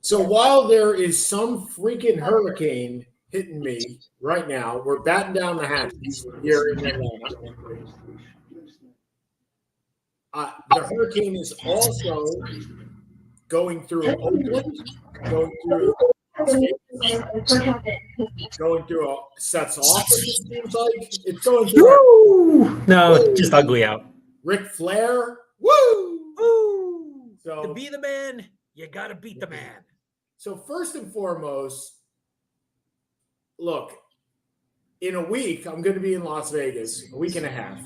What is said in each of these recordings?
So while there is some freaking hurricane hitting me right now, we're batting down the hatches here in Atlanta. The hurricane is also going through Oakland, going through Seth's office, it seems like. It's going through. Woo! No, woo! Just ugly out. Ric Flair. Woo! Woo! So to be the man, you got to beat the man. So first and foremost, look, in a week, I'm going to be in Las Vegas, a week and a half,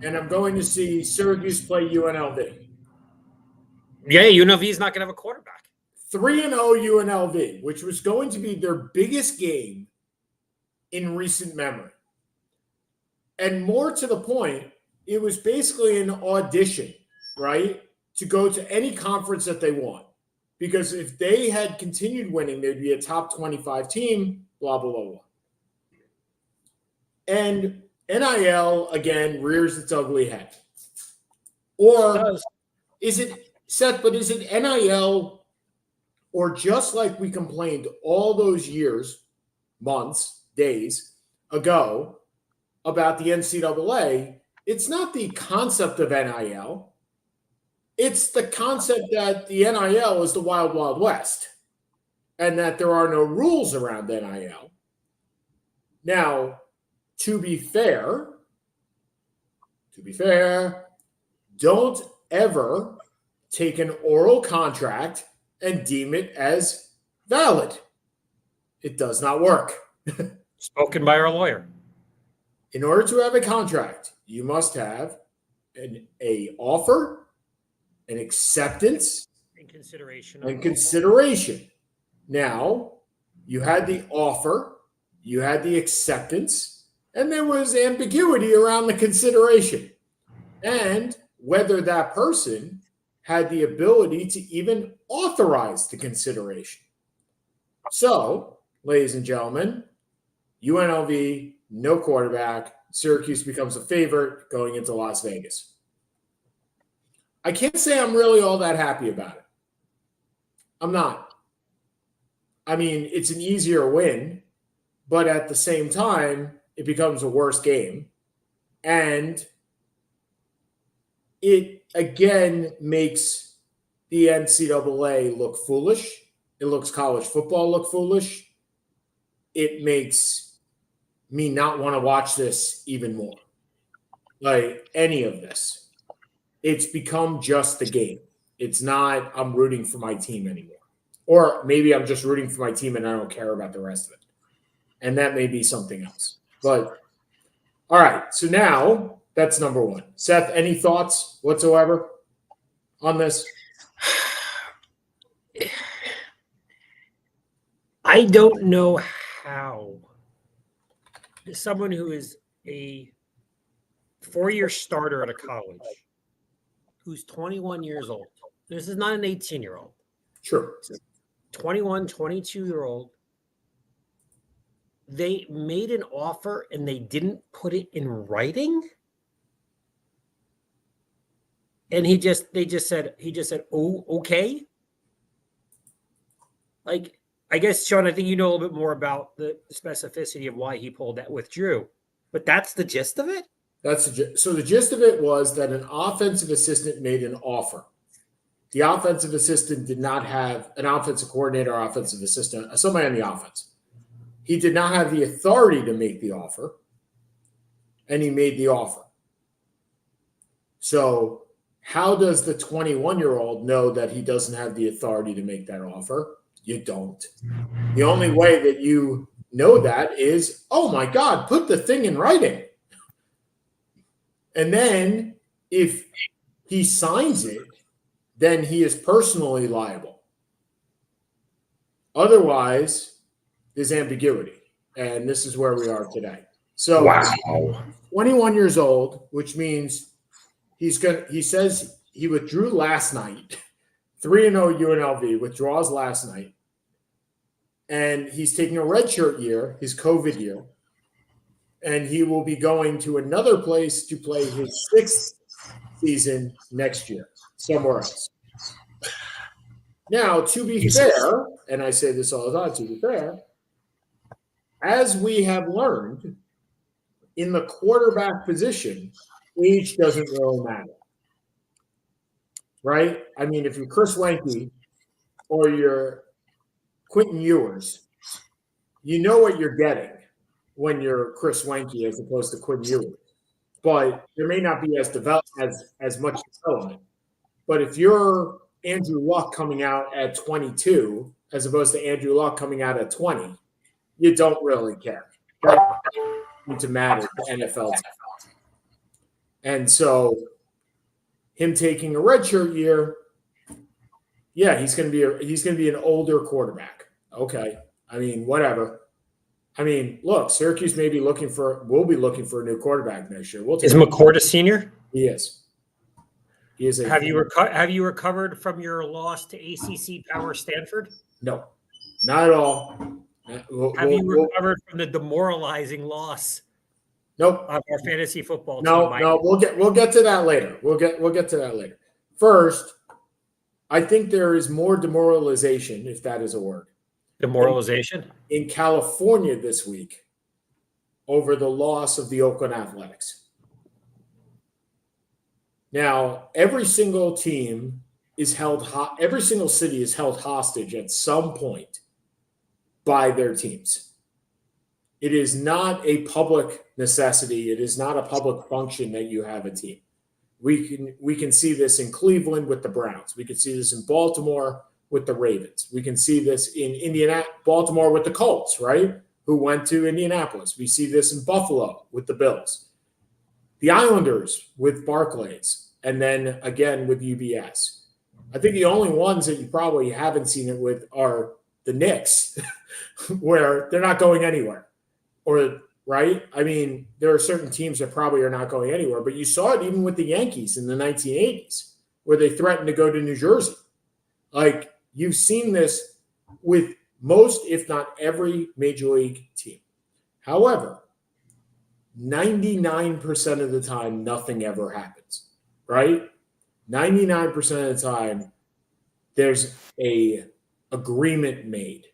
and I'm going to see Syracuse play UNLV. Yeah, UNLV is not going to have a quarterback. 3-0 UNLV, which was going to be their biggest game in recent memory. And more to the point, it was basically an audition, right, to go to any conference that they want. Because if they had continued winning, they'd be a top 25 team, blah, blah, blah, blah. And NIL, again, rears its ugly head. Or is it, Seth, but is it NIL or just like we complained all those years, months, days ago about the NCAA, it's not the concept of NIL. It's the concept that the NIL is the wild, wild west and that there are no rules around NIL. Now, to be fair, don't ever take an oral contract and deem it as valid. It does not work. Spoken by our lawyer. In order to have a contract, you must have an offer, an acceptance, and consideration. Now, you had the offer, you had the acceptance, and there was ambiguity around the consideration. And whether that person had the ability to even authorize the consideration. So, ladies and gentlemen, UNLV, no quarterback. Syracuse becomes a favorite going into Las Vegas. I can't say I'm really all that happy about it. I'm not. I mean, it's an easier win, but at the same time, it becomes a worse game. And it, again, makes the NCAA look foolish. It looks college football look foolish. It makes me not want to watch this even more. Like any of this. It's become just the game. It's not I'm rooting for my team anymore. Or maybe I'm just rooting for my team and I don't care about the rest of it. And that may be something else. But, all right. So now that's number one. Seth, any thoughts whatsoever on this? I don't know how someone who is a 4-year starter at a college who's 21 years old. This is not an 18-year-old. Sure. 21, 22-year-old. They made an offer and they didn't put it in writing. And they just said, oh, okay. Like, I guess, Sean, I think you know a little bit more about the specificity of why he withdrew. But that's the gist of it? So the gist of it was that an offensive assistant made an offer. The offensive assistant did not have an offensive coordinator or offensive assistant, somebody on the offense. He did not have the authority to make the offer, and he made the offer. So how does the 21-year-old know that he doesn't have the authority to make that offer? You don't. The only way that you know that is, oh my God, put the thing in writing. And then if he signs it, then he is personally liable. Otherwise, there's ambiguity. And this is where we are today. So wow. 21 years old, which means he says he withdrew last night. 3-0 UNLV, withdraws last night. And he's taking a redshirt year, his COVID year. And he will be going to another place to play his 6th season next year, somewhere else. Now, to be fair, and I say this all the time, to be fair, as we have learned, in the quarterback position, age doesn't really matter. Right? I mean, if you're Chris Wenke or you're Quentin Ewers, you know what you're getting when you're Chris Wenke as opposed to Quentin Ewers. But there may not be as much development. But if you're Andrew Luck coming out at 22 as opposed to Andrew Luck coming out at 20, you don't really care. That doesn't matter to NFL team. And so him taking a redshirt year, yeah, he's going to be an older quarterback. Okay, I mean, whatever. I mean, look, Syracuse will be looking for a new quarterback next year. Is McCord a senior? He is. He is. Have you recovered from your loss to ACC Power Stanford? No, not at all. Have you recovered from the demoralizing loss? Nope. Of our fantasy football team? No. We'll get to that later. We'll get to that later. First, I think there is more demoralization, if that is a word. Demoralization? In California this week over the loss of the Oakland Athletics. Now, every single team is every single city is held hostage at some point by their teams. It is not a public necessity. It is not a public function that you have a team. We can see this in Cleveland with the Browns. We can see this in Baltimore with the Ravens. We can see this in Baltimore with the Colts, right? Who went to Indianapolis. We see this in Buffalo with the Bills. The Islanders with Barclays, and then again with UBS. I think the only ones that you probably haven't seen it with are the Knicks, where they're not going anywhere. Or, right? I mean, there are certain teams that probably are not going anywhere, but you saw it even with the Yankees in the 1980s, where they threatened to go to New Jersey. Like, you've seen this with most, if not every, major league team. However, 99% of the time, nothing ever happens, right? 99% of the time, there's a agreement made.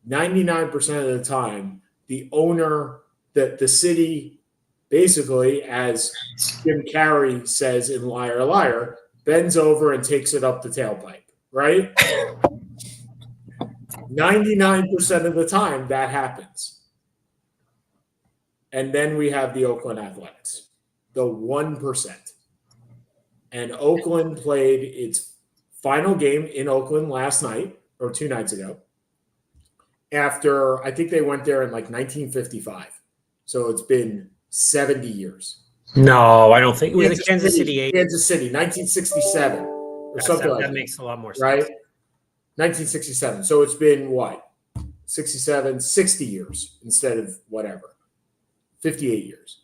99% of the time, the owner, the city, basically, as Jim Carrey says in Liar Liar, bends over and takes it up the tailpipe, right? 99% of the time, that happens. And then we have the Oakland Athletics, the 1%. And Oakland played its final game in Oakland last night, or 2 nights ago, after I think they went there in like 1955. So it's been 70 years. No, I don't think it was Kansas City. Kansas City, 1967 or something like that. That makes a lot more sense. Right? 1967. So it's been what? 67, 60 years instead of whatever. 58 years.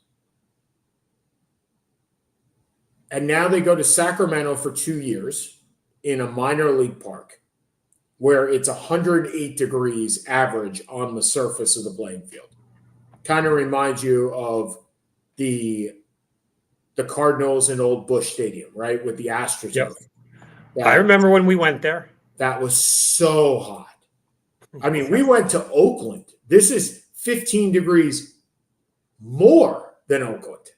And now they go to Sacramento for 2 years in a minor league park where it's 108 degrees average on the surface of the playing field. Kind of reminds you of the Cardinals in Old Busch Stadium, right? With the Astros. Yep. I remember when we went there. That was so hot. I mean, we went to Oakland. This is 15 degrees more than Oakland.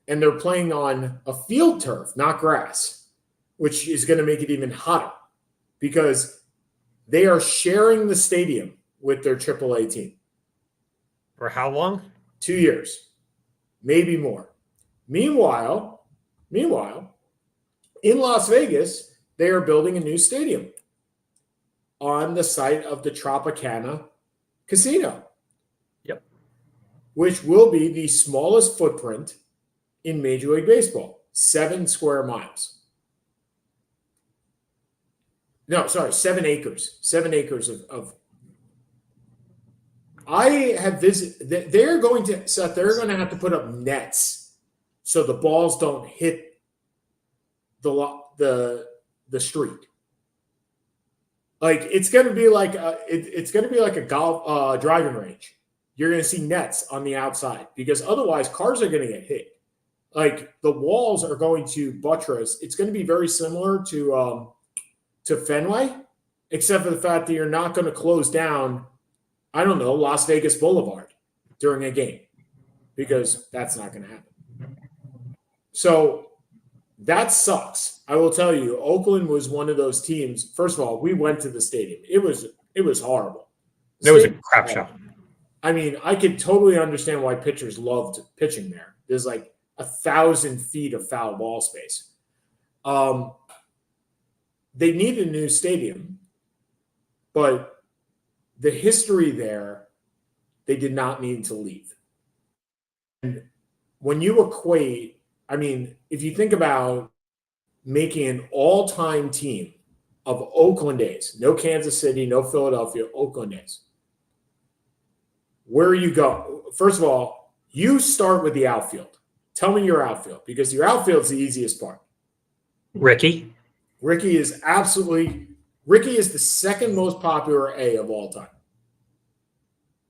And they're playing on a field turf, not grass, which is going to make it even hotter because they are sharing the stadium with their AAA team. For how long? 2 years, maybe more. Meanwhile, in Las Vegas, they are building a new stadium on the site of the Tropicana Casino. Yep. Which will be the smallest footprint in Major League Baseball, 7 square miles. No, sorry, 7 acres. 7 acres of. I have visited. They're going to, Seth, they're going to have to put up nets so the balls don't hit the street. Like it's going to be like a golf driving range. You're going to see nets on the outside because otherwise cars are going to get hit. Like the walls are going to buttress. It's going to be very similar to Fenway, except for the fact that you're not going to close down, I don't know, Las Vegas Boulevard during a game, because that's not going to happen. So that sucks. I will tell you, Oakland was one of those teams. First of all, we went to the stadium. It was horrible. It was a crap show. I mean, I could totally understand why pitchers loved pitching there. There's like 1,000 feet of foul ball space. They need a new stadium, but the history there, they did not need to leave. And when you equate, I mean, if you think about making an all-time team of Oakland A's, no Kansas City, no Philadelphia, Oakland A's, where you go? First of all, you start with the outfield. Tell me your outfield, because your outfield is the easiest part. Ricky is the second most popular A of all time.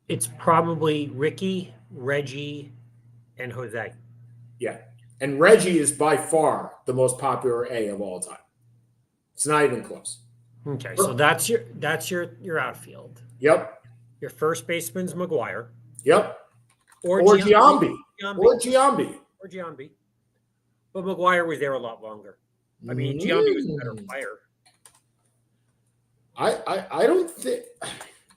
It's probably Ricky, Reggie, and Jose. Yeah. And Reggie is by far the most popular A of all time. It's not even close. Okay, so that's your outfield. Yep. Your first baseman's McGuire. Yep. Or Giambi. Or Giambi. But McGuire was there a lot longer. I mean, Giambi was a better player. I don't think,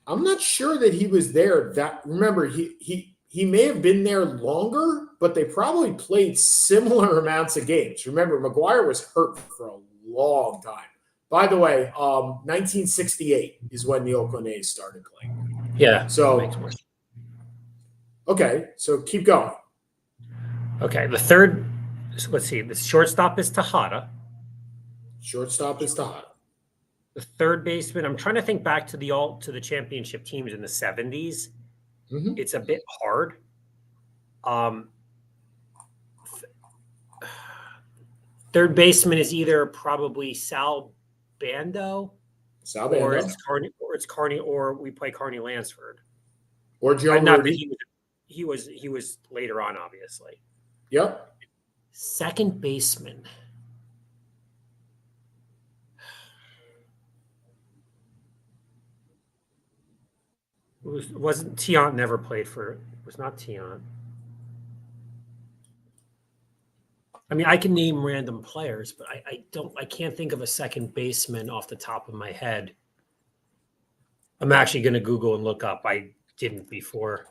I'm not sure that he was there. Remember, he may have been there longer, but they probably played similar amounts of games. Remember, McGuire was hurt for a long time. By the way, 1968 is when the Oakland A's started playing. Yeah. So, makes more sense. Okay, so keep going. Okay, the third, let's see, the shortstop is Tejada. The third baseman, I'm trying to think back to the championship teams in the 70s. Mm-hmm. It's a bit hard. Third baseman is either probably Sal Bando, or it's Carney, or we play Carney Lansford, or Joe Rudy. He was later on, obviously. Yep. Second baseman. Wasn't Tiant never played for it? Was not Tiant. I mean, I can name random players, but I can't think of a second baseman off the top of my head. I'm actually going to Google and look up. I didn't before.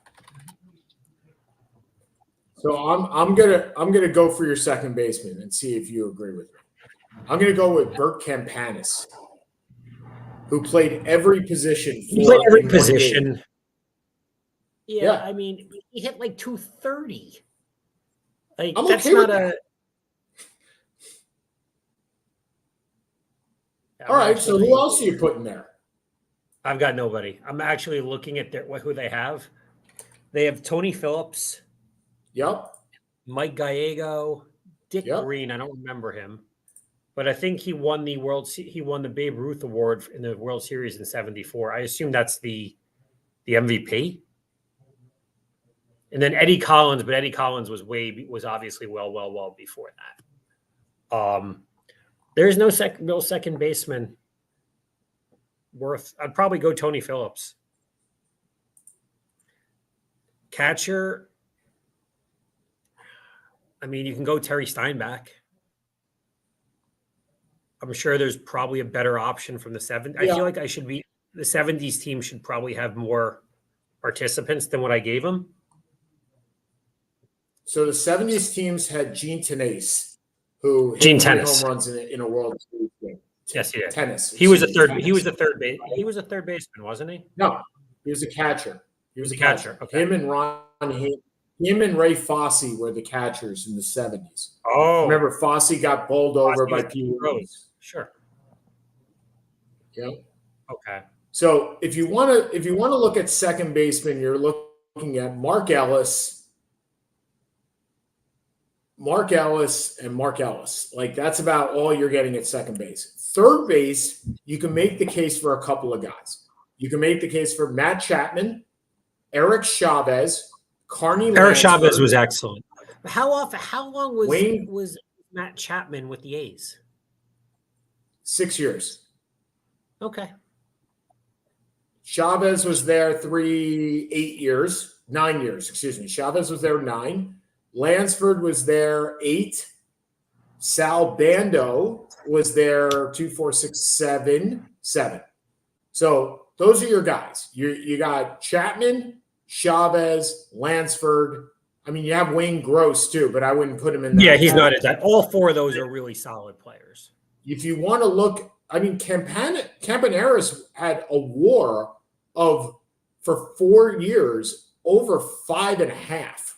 So I'm gonna go for your second baseman and see if you agree with me. I'm gonna go with Bert Campanis, who played every position. Yeah, I mean, he hit like 230. Like I'm that's okay not with that. All right, so who else are you putting there? I've got nobody. I'm actually looking at who they have. They have Tony Phillips. Yep. Mike Gallego, Dick Yep. Green. I don't remember him, but I think he won the Babe Ruth Award in the World Series in '74. I assume that's the MVP. And then Eddie Collins, but Eddie Collins was obviously well before that. There's no real second baseman worth. I'd probably go Tony Phillips. Catcher. I mean, you can go Terry Steinbach. I'm sure there's probably a better option from the 70s. Yeah. I feel like the 70s team should probably have more participants than what I gave them. So the 70s teams had Gene Tenace, who hit 3 home runs in a World Series game. Yes, he did. Tennis. He was a third baseman, wasn't he? No, he was a catcher. He was a catcher. Okay. Him and Ray Fosse were the catchers in the 70s. Oh, remember Fosse got bowled over by Pee Wee Rose. Sure. Yeah. Okay. So if you want to look at second baseman, you're looking at Mark Ellis. Mark Ellis. Like, that's about all you're getting at second base. Third base, you can make the case for a couple of guys. You can make the case for Matt Chapman, Eric Chavez, Carney Lansford. Eric Chavez was excellent. How long was Matt Chapman with the A's? 6 years. Okay. Chavez was there 9 years, excuse me. Chavez was there 9. Lansford was there 8. Sal Bando was there 2, 4, 6, 7. So those are your guys. You got Chapman, Chavez, Lansford. I mean, you have Wayne Gross too, but I wouldn't put him in that. Yeah, he's not at that. All 4 of those are really solid players. If you want to look, I mean, Campaneris had a WAR for 4 years over 5.5.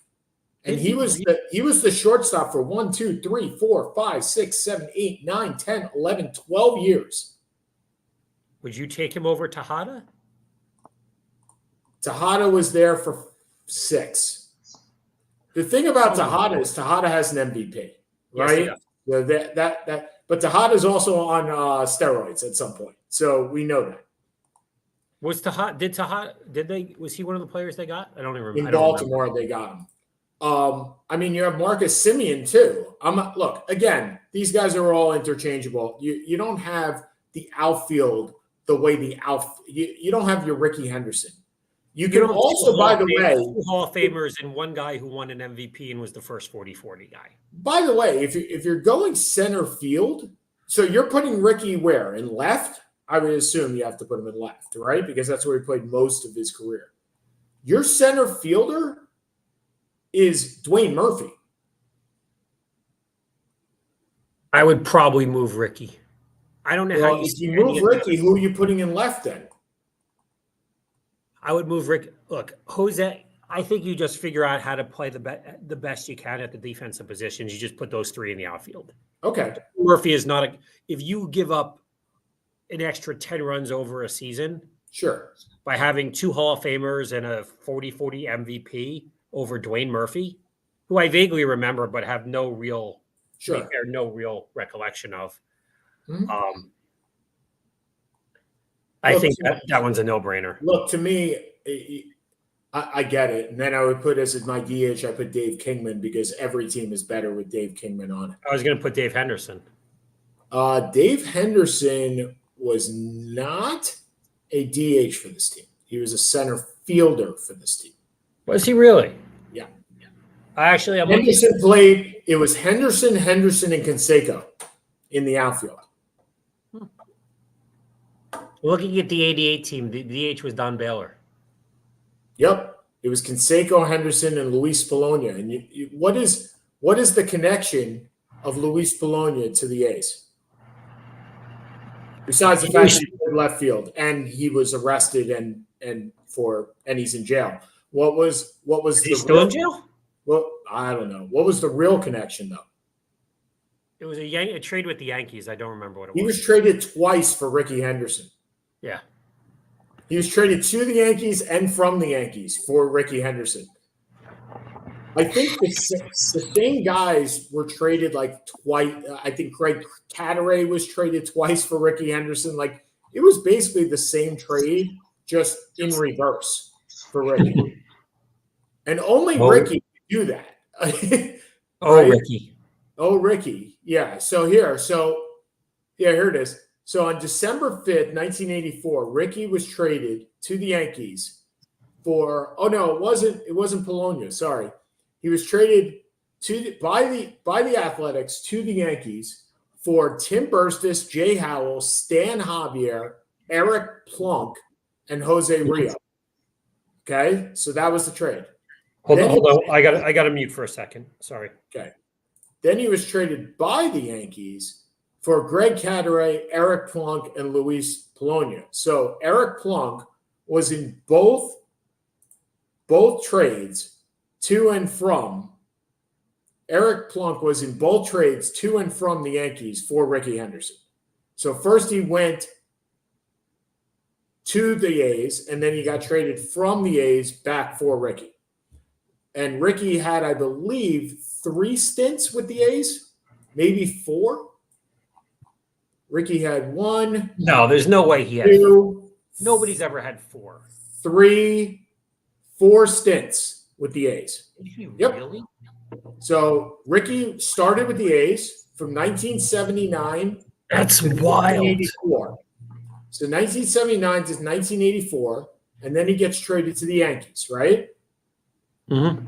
And he was the shortstop for 1, 2, 3, 4, 5, 6, 7, 8, 9, 10, 11, 12 years. Would you take him over Tejada? Tejada was there for 6. The thing about Tejada is Tejada has an MVP, right? Yes, but Tejada is also on steroids at some point, so we know that. Was he one of the players they got? I don't even remember. In Baltimore, they got him. I mean, you have Marcus Semien too. Look, again, these guys are all interchangeable. You don't have the outfield the way you don't have your Ricky Henderson. You can also, by the way, 2 Hall of Famers and 1 guy who won an MVP and was the first 40-40 guy. By the way, if you're going center field, so you're putting Ricky where? In left? I would assume you have to put him in left, right? Because that's where he played most of his career. Your center fielder is Dwayne Murphy. I would probably move Ricky. I don't know how you. If you move Ricky, who are you putting in left then? I would move Rick. Look, Jose, I think you just figure out how to play the best you can at the defensive positions. You just put those 3 in the outfield. Okay. Murphy is not if you give up an extra 10 runs over a season, sure, by having 2 Hall of Famers and a 40-40 MVP over Dwayne Murphy, who I vaguely remember but have no real recollection of. Mm-hmm. I think that one's a no-brainer. Look, to me, I get it. And then I would put as my DH, I put Dave Kingman because every team is better with Dave Kingman on it. I was going to put Dave Henderson. Dave Henderson was not a DH for this team. He was a center fielder for this team. Was he really? Yeah. Henderson played. It was Henderson, and Canseco in the outfield. Looking at the 88 team, the DH was Don Baylor. Yep. It was Canseco, Henderson, and Luis Polonia. And what is the connection of Luis Polonia to the A's? Besides the fact that he played left field and he was arrested and he's in jail. What was is he still in jail? Well, I don't know. What was the real connection though? It was a trade with the Yankees. I don't remember what it was. He was traded twice for Ricky Henderson. Yeah. He was traded to the Yankees and from the Yankees for Ricky Henderson. I think the same guys were traded like twice. I think Greg Cadaret was traded twice for Ricky Henderson. Like it was basically the same trade, just in reverse for Ricky. And only Ricky could do that. Right? Ricky. Oh, Ricky. Yeah. So here it is. So on December 5th, 1984, Ricky was traded to the Yankees for it wasn't Polonia, sorry. He was traded by the Athletics to the Yankees for Tim Burstis, Jay Howell, Stan Javier, Eric Plunk, and Jose Rio. Okay? So that was the trade. Hold on. I got to mute for a second. Sorry. Okay. Then he was traded by the Yankees for Greg Cadaret, Eric Plunk, and Luis Polonia. So Eric Plunk was in both trades to and from. Eric Plunk was in both trades to and from the Yankees for Ricky Henderson. So first he went to the A's, and then he got traded from the A's back for Ricky. And Ricky had, I believe, 3 stints with the A's, maybe 4. Ricky had 1. No, there's no way he had 2. Nobody's ever had 4. 3, 4 stints with the A's. Yep. Really? So Ricky started with the A's from 1979. That's wild. 1984. So 1979 to 1984, and then he gets traded to the Yankees, right? Mm-hmm.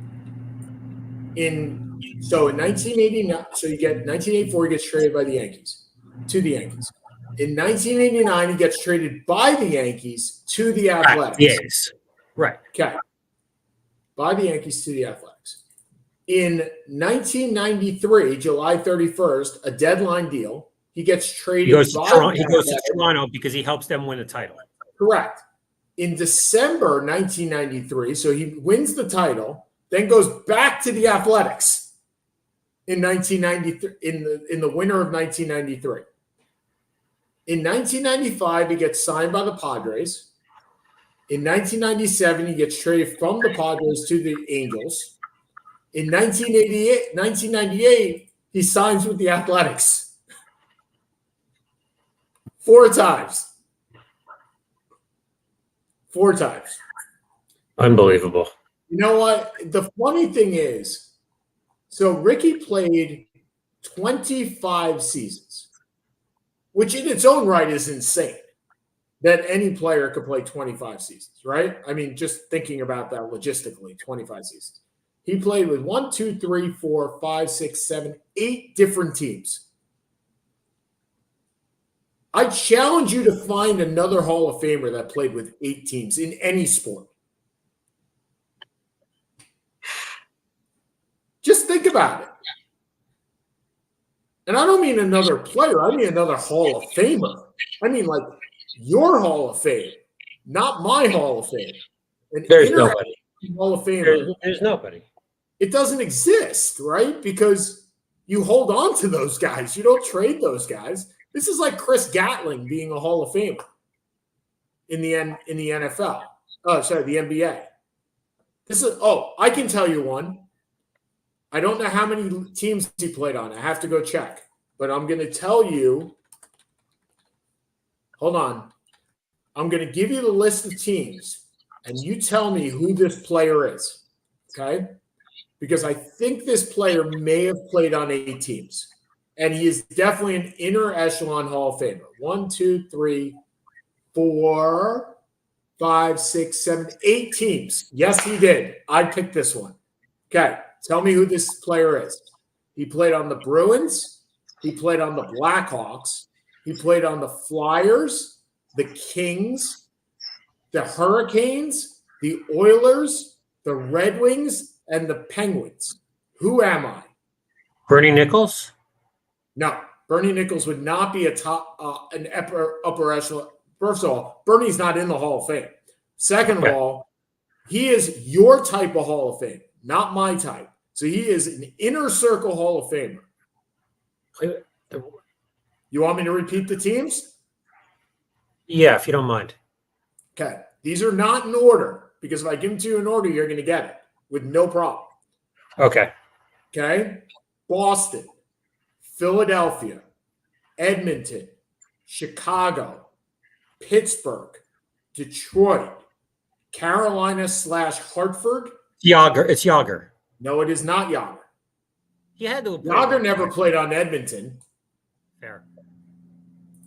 In 1989, so you get 1984, he gets traded by the Yankees to the Yankees. In 1989, he gets traded by the Yankees to the Athletics. Yes. Right. Okay. By the Yankees to the Athletics. In 1993, July 31st, a deadline deal. He gets traded. He goes to Toronto because he helps them win a title. Correct. In December 1993, so he wins the title, then goes back to the Athletics in 1993 in the winter of 1993. In 1995, he gets signed by the Padres. In 1997, he gets traded from the Padres to the Angels. In 1998, he signs with the Athletics 4 times. 4 times. Unbelievable. You know what? The funny thing is, so Ricky played 25 seasons, which in its own right is insane that any player could play 25 seasons, right? I mean, just thinking about that logistically, 25 seasons. He played with 1, 2, 3, 4, 5, 6, 7, 8 different teams. I challenge you to find another Hall of Famer that played with 8 teams in any sport. Just think about it. And I don't mean another player. I mean another Hall of Famer. I mean like your Hall of Fame, not my Hall of Fame. There's nobody. Hall of Famer. There's nobody. It doesn't exist, right? Because you hold on to those guys. You don't trade those guys. This is like Chris Gatling being a Hall of Famer in the NFL. Oh, sorry, the NBA. I can tell you one. I don't know how many teams he played on. I have to go check. But I'm going to tell you. Hold on. I'm going to give you the list of teams, and you tell me who this player is. Okay? Because I think this player may have played on 8 teams. And he is definitely an inner echelon Hall of Famer. 1, 2, 3, 4, 5, 6, 7, 8 teams. Yes, he did. I picked this one. Okay. Tell me who this player is. He played on the Bruins. He played on the Blackhawks. He played on the Flyers, the Kings, the Hurricanes, the Oilers, the Red Wings, and the Penguins. Who am I? Bernie Nichols? No. Bernie Nichols would not be an upper echelon. First of all, Bernie's not in the Hall of Fame. Second of all, he is your type of Hall of Fame, not my type. So he is an inner circle Hall of Famer. You want me to repeat the teams? Yeah, if you don't mind. Okay. These are not in order because if I give them to you in order, you're going to get it with no problem. Okay. Okay. Boston, Philadelphia, Edmonton, Chicago, Pittsburgh, Detroit, Carolina/Hartford. Yager. It's Yager. No, it is not Yager. He had to. Yager never played on Edmonton. Fair.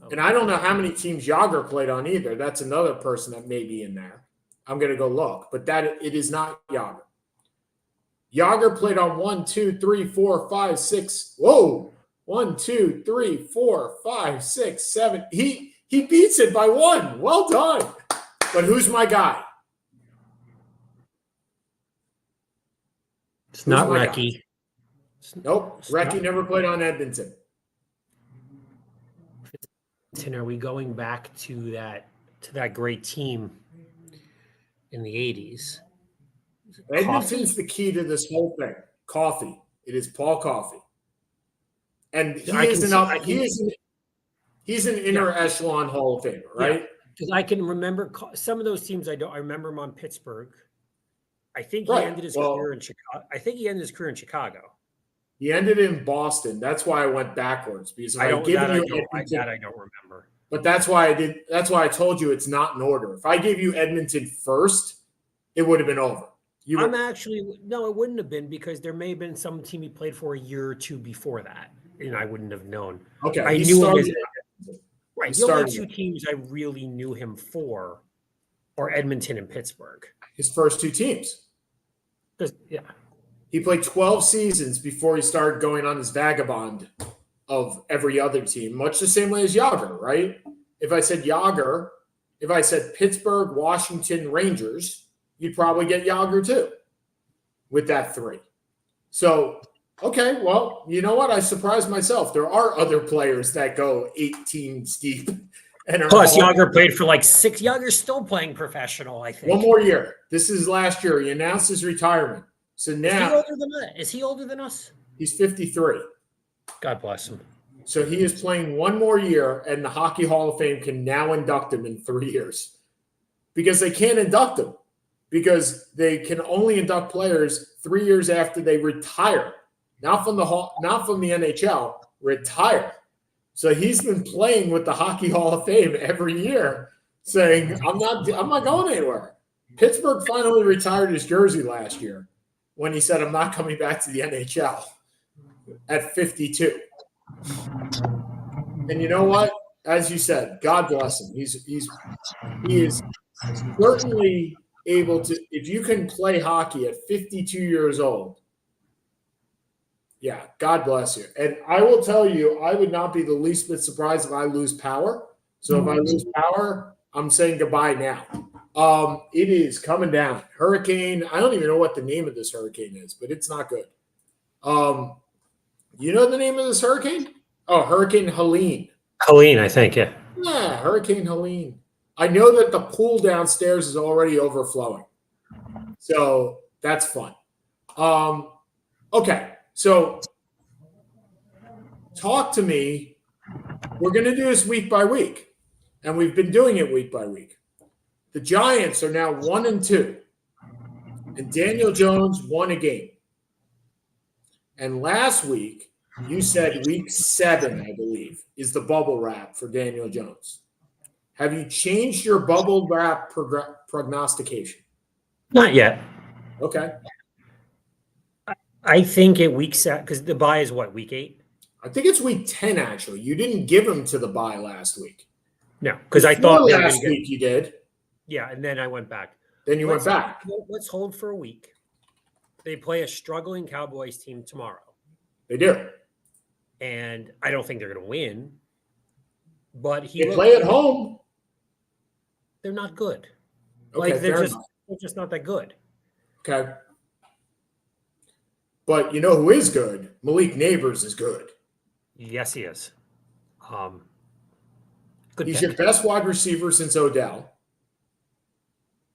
Okay. And I don't know how many teams Yager played on either. That's another person that may be in there. I'm going to go look, but it is not Yager. Yager played on 1, 2, 3, 4, 5, 6. Whoa. 1, 2, 3, 4, 5, 6, 7. He beats it by 1. Well done. But who's my guy? It's not Recchi. Nope. Recchi never played on Edmonton. Are we going back to that great team in the 80s? Edmonton's the key to this whole thing. Coffee. It is Paul Coffey. And he's an inner echelon Hall of Famer, right? Because I can remember some of those teams. I remember him on Pittsburgh. I think he ended his career in Chicago. I think he ended his career in Chicago. He ended in Boston. That's why I went backwards because I don't remember. But that's why I did. That's why I told you it's not in order. If I gave you Edmonton first, it would have been over. It wouldn't have been because there may have been some team he played for a year or two before that, and I wouldn't have known. Okay, I knew him Right. The only two teams I really knew him for are Edmonton and Pittsburgh. His first two teams. Yeah. He played 12 seasons before he started going on his vagabond of every other team, much the same way as Yager, right? If I said Yager, if I said Pittsburgh, Washington, Rangers, you'd probably get Yager too with that 3. So, okay, well, you know what? I surprised myself. There are other players that go 8 teams deep. And plus, Yager played for like 6. Yager's still playing professional, I think. 1 more year. This is last year. He announced his retirement. So now is he older than us? He's 53. God bless him. So he is playing 1 more year, and the Hockey Hall of Fame can now induct him in 3 years. Because they can't induct him. Because they can only induct players 3 years after they retire. Not from the NHL, retire. So he's been playing with the Hockey Hall of Fame every year, saying, I'm not going anywhere. Pittsburgh finally retired his jersey last year when he said, I'm not coming back to the NHL at 52. And you know what? As you said, God bless him. He is certainly able to, if you can play hockey at 52 years old, yeah, God bless you. And I will tell you, I would not be the least bit surprised if I lose power. So if I lose power, I'm saying goodbye now. It is coming down. Hurricane. I don't even know what the name of this hurricane is, but it's not good. You know the name of this hurricane? Oh, Hurricane Helene. Helene, I think, yeah. Yeah, Hurricane Helene. I know that the pool downstairs is already overflowing. So that's fun. Okay. So talk to me. We're going to do this week by week, and we've been doing it week by week. The Giants are now 1-2, and Daniel Jones won a game. And last week, you said week 7, I believe, is the bubble wrap for Daniel Jones. Have you changed your bubble wrap prognostication? Not yet. Okay. I think at week 7, because the bye is what, week 8? I think it's week 10, actually. You didn't give him to the bye last week. No, because I thought last week you did. Yeah, and then I went back. Then you went back. Let's hold for a week. They play a struggling Cowboys team tomorrow. They do. And I don't think they're going to win. But they play at home. They're not good. Okay, they're just not that good. Okay. But you know who is good? Malik Neighbors is good. Yes, he is. Good. He's your best wide receiver since Odell.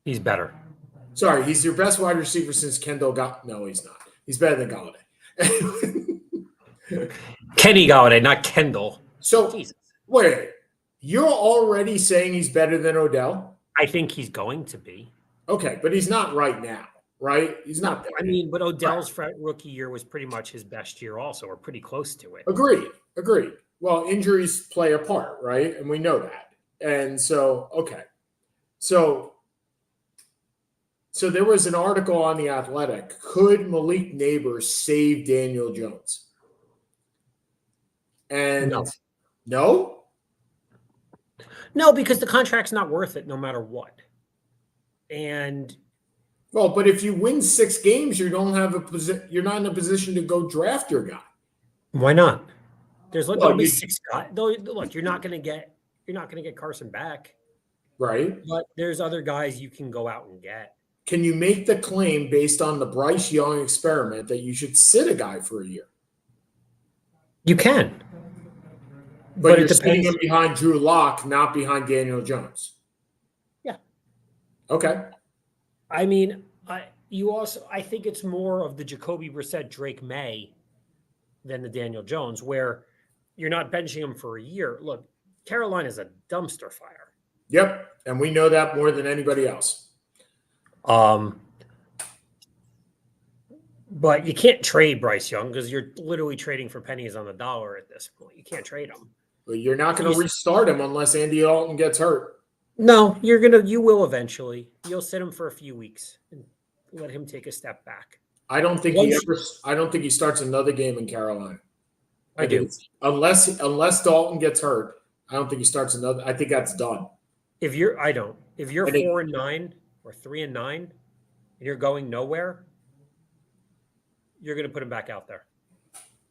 He's better. Sorry, he's your best wide receiver since Kendall No, he's not. He's better than Galladay. Kenny Galladay, not Kendall. So, Jesus. Wait. You're already saying he's better than Odell? I think he's going to be. Okay, but he's not right now. Right? He's not there. I mean, but Odell's rookie year was pretty much his best year also, or pretty close to it. Agreed. Well, injuries play a part, right? And we know that. And so, okay. So there was an article on The Athletic. Could Malik Neighbors save Daniel Jones? And no? No, because the contract's not worth it no matter what. And well, but if you win 6 games, you're not in a position to go draft your guy. Why not? There'll be 6 guys. Look, you're not going to get Carson back, right? But there's other guys you can go out and get. Can you make the claim based on the Bryce Young experiment that you should sit a guy for a year? You can, but you're sitting him behind Drew Lock, not behind Daniel Jones. Yeah. Okay. I mean, I think it's more of the Jacoby Brissett, Drake May than the Daniel Jones, where you're not benching him for a year. Look, Carolina's a dumpster fire. Yep, and we know that more than anybody else. But you can't trade Bryce Young because you're literally trading for pennies on the dollar at this point. You can't trade him. But you're not going to restart him unless Andy Dalton gets hurt. No, you will eventually. You'll sit him for a few weeks and let him take a step back. I don't think he starts another game in Carolina. I do. Unless Dalton gets hurt, I don't think he starts another. I think that's done. If you're 4-9 or 3-9, and you're going nowhere, you're going to put him back out there.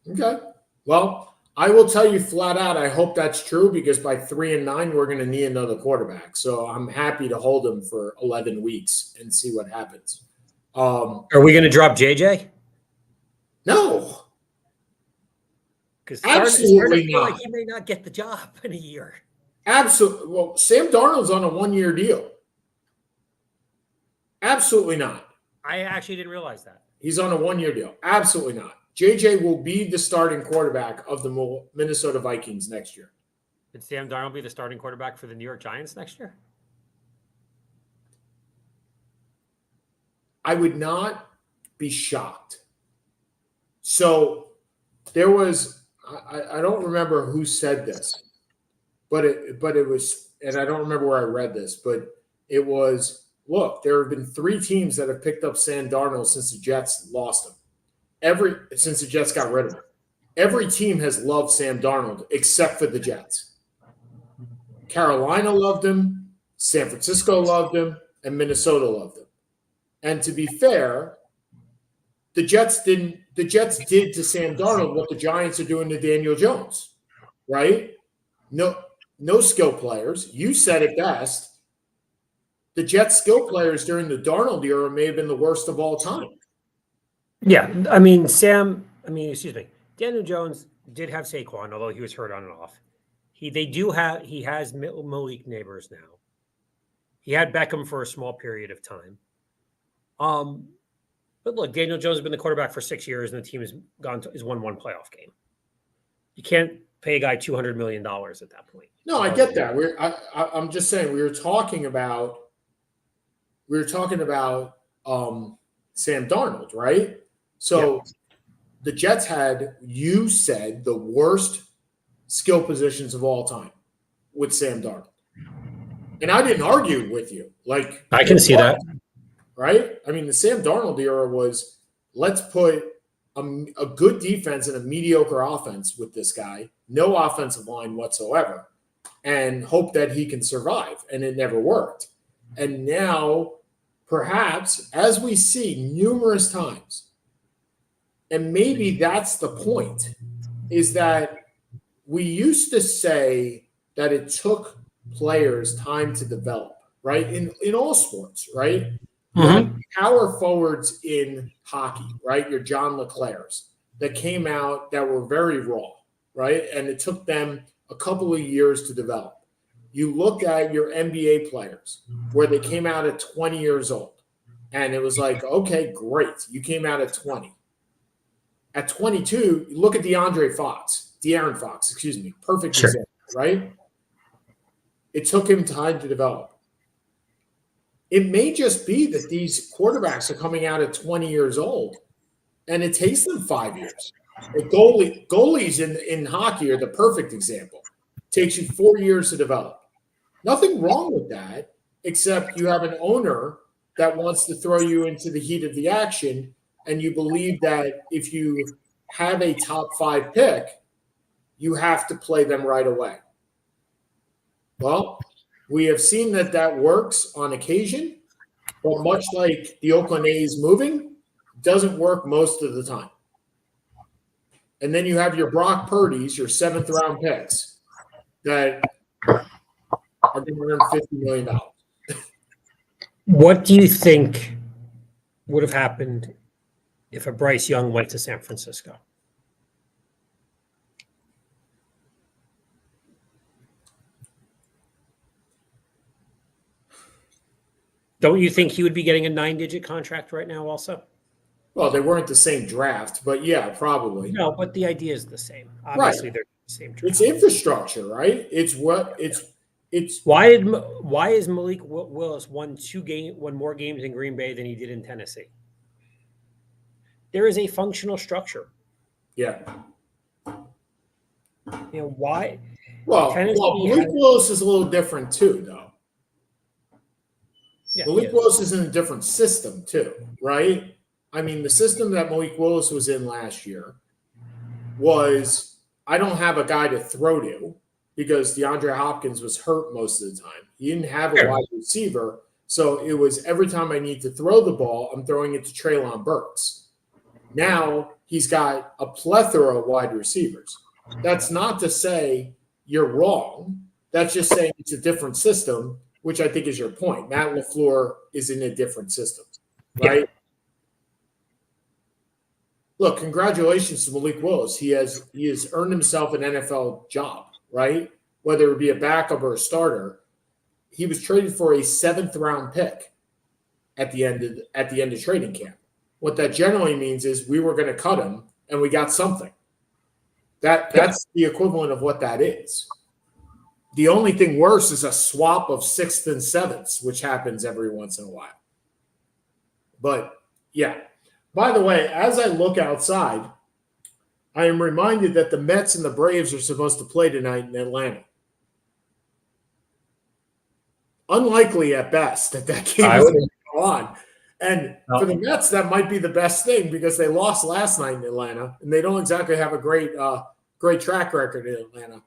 Okay. Well, I will tell you flat out, I hope that's true because by 3-9, we're going to need another quarterback. So I'm happy to hold him for 11 weeks and see what happens. Are we going to drop JJ? No. Because absolutely not. Like he may not get the job in a year. Absolutely. Well, Sam Darnold's on a 1-year deal. Absolutely not. I actually didn't realize that. He's on a 1-year deal. Absolutely not. JJ will be the starting quarterback of the Minnesota Vikings next year. Did Sam Darnold be the starting quarterback for the New York Giants next year? I would not be shocked. So there was, I don't remember who said this, but it was, and I don't remember where I read this, but it was, look, there have been 3 teams that have picked up Sam Darnold since the Jets lost him. Since the Jets got rid of him. Every team has loved Sam Darnold except for the Jets. Carolina loved him, San Francisco loved him, and Minnesota loved him. And to be fair, the Jets did to Sam Darnold what the Giants are doing to Daniel Jones, right? No skill players. You said it best. The Jets' skill players during the Darnold era may have been the worst of all time. Yeah, Daniel Jones did have Saquon, although he was hurt on and off. He has Malik Neighbors now. He had Beckham for a small period of time. But look, Daniel Jones has been the quarterback for 6 years, and the team has won 1 playoff game. You can't pay a guy $200 million at that point. No, I get that. I'm just saying we were talking about Sam Darnold, right? So the Jets had, you said, the worst skill positions of all time with Sam Darnold. And I didn't argue with you. Like, I can see that. Right? I mean, the Sam Darnold era was, let's put a good defense and a mediocre offense with this guy, no offensive line whatsoever, and hope that he can survive. And it never worked. And now, perhaps, as we see numerous times, and maybe that's the point, is that we used to say that it took players time to develop, right? In all sports, right? Mm-hmm. Power forwards in hockey, right? Your John LeClairs that came out that were very raw, right? And it took them a couple of years to develop. You look at your NBA players where they came out at 20 years old, and it was like, okay, great. You came out at 20. At 22, you look at De'Aaron Fox, perfect example, right? It took him time to develop. It may just be that these quarterbacks are coming out at 20 years old, and it takes them 5 years. The goalies in hockey are the perfect example. It takes you 4 years to develop. Nothing wrong with that, except you have an owner that wants to throw you into the heat of the action, and you believe that if you have a top 5 pick, you have to play them right away. Well, we have seen that works on occasion, but much like the Oakland A's moving, doesn't work most of the time. And then you have your Brock Purdy's, your 7th-round picks, that are going to earn $50 million. What do you think would have happened if a Bryce Young went to San Francisco? Don't you think he would be getting a 9-digit contract right now also? Well, they weren't the same draft, but yeah, probably. No, but the idea is the same. Obviously, they're the same draft. It's infrastructure, right? It's why is Malik Willis won more games in Green Bay than he did in Tennessee? There is a functional structure. Yeah. You know why? Well, Malik Willis is a little different too, though. Yeah, Malik Willis is in a different system too, right? I mean, the system that Malik Willis was in last year was, I don't have a guy to throw to, because DeAndre Hopkins was hurt most of the time. He didn't have a wide receiver, so it was every time I need to throw the ball, I'm throwing it to Treylon Burks. Now he's got a plethora of wide receivers. That's not to say you're wrong. That's just saying it's a different system, which I think is your point. Matt LaFleur is in a different system, right? Yeah. Look, congratulations to Malik Willis. He has earned himself an NFL job, right? Whether it be a backup or a starter. He was traded for a 7th-round pick at the end of training camp. What that generally means is we were going to cut him and we got something. That's the equivalent of what that is. The only thing worse is a swap of 6th and 7ths, which happens every once in a while. But yeah. By the way, as I look outside, I am reminded that the Mets and the Braves are supposed to play tonight in Atlanta. Unlikely at best that game is going to go on. And for the Mets, that might be the best thing because they lost last night in Atlanta, and they don't exactly have a great track record in Atlanta.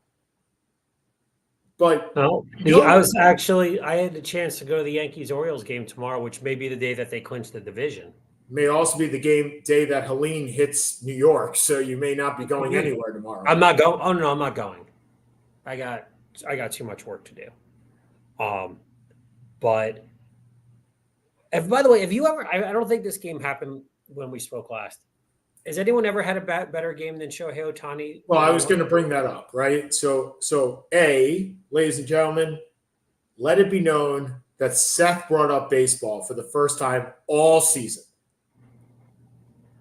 But I had the chance to go to the Yankees-Orioles game tomorrow, which may be the day that they clinch the division. May also be the day that Helene hits New York, so you may not be going anywhere tomorrow. I'm not going. Oh no, I'm not going. I got too much work to do. But by the way, have you ever? I don't think this game happened when we spoke last. Has anyone ever had a better game than Shohei Ohtani? Well, I was going to bring that up, right? So, ladies and gentlemen, let it be known that Seth brought up baseball for the first time all season.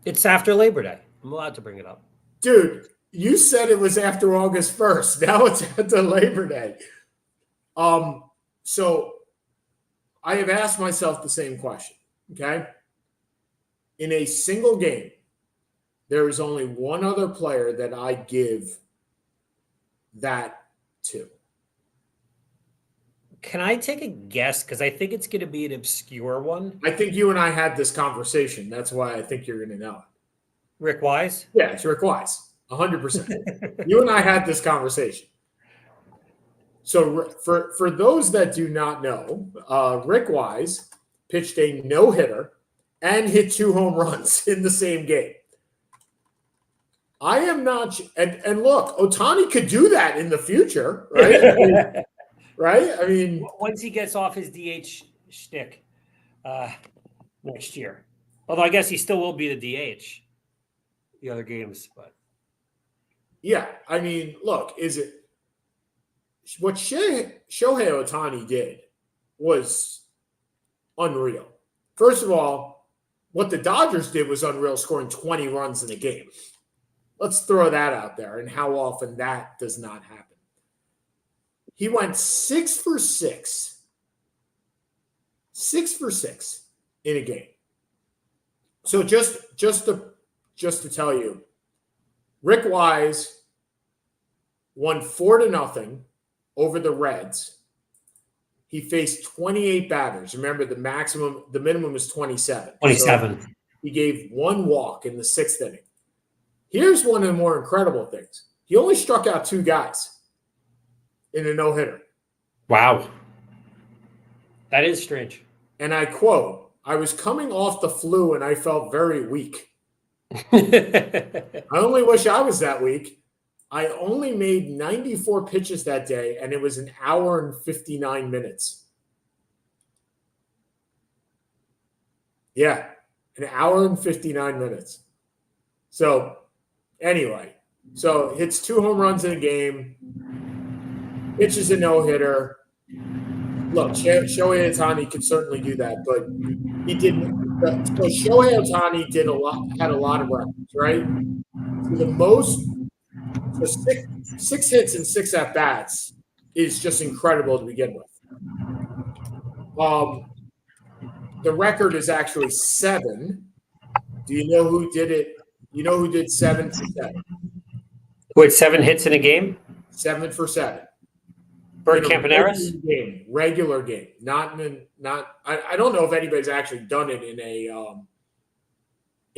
It's after Labor Day. I'm allowed to bring it up. Dude, you said it was after August 1st. Now it's after Labor Day. So I have asked myself the same question, okay? In a single game, there is only one other player that I give that to. Can I take a guess? Because I think it's going to be an obscure one. I think you and I had this conversation. That's why I think you're going to know it. Rick Wise? Yeah, it's Rick Wise. 100%. You and I had this conversation. So for those that do not know, Rick Wise pitched a no-hitter and hit 2 home runs in the same game. I am not – and look, Ohtani could do that in the future, right? Right? I mean, once he gets off his DH shtick next year. Although I guess he still will be the DH the other games, but yeah, I mean, look, is it what Shohei Ohtani did was unreal. First of all, what the Dodgers did was unreal, scoring 20 runs in a game. Let's throw that out there and how often that does not happen. He went 6 for 6. 6 for 6 in a game. So just to tell you, Rick Wise won 4-0 over the Reds. He faced 28 batters. Remember, the minimum is 27. 27. So he gave 1 walk in the 6th inning. Here's one of the more incredible things. He only struck out 2 guys in a no-hitter. Wow. That is strange. And I quote, "I was coming off the flu and I felt very weak." I only wish I was that weak. I only made 94 pitches that day, and it was an hour and 59 minutes. Yeah, an hour and 59 minutes. So, anyway, hits 2 home runs in a game, pitches a no-hitter. Look, Shohei Ohtani could certainly do that, but he didn't. So Shohei Ohtani had a lot of records, right? So 6 hits and 6 at-bats is just incredible to begin with. The record is actually 7. Do you know who did it? You know who did 7 for 7? Wait, 7 hits in a game? 7 for 7. Bert Campaneris? Regular game. I don't know if anybody's actually done it in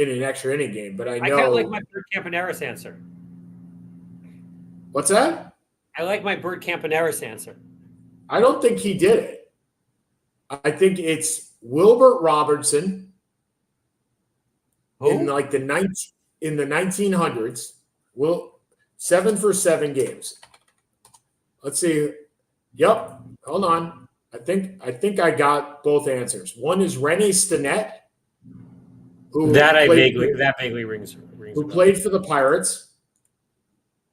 an extra inning game, but I know. I kind of like my Bert Campaneris answer. What's that? I like my Bert Campaneris answer. I don't think he did it. I think it's Wilbert Robertson in like the 1900s. Will 7 for 7 games. Let's see. Yep. Hold on. I think I got both answers. One is Rene Stinnett, who vaguely rings. Who played for the Pirates,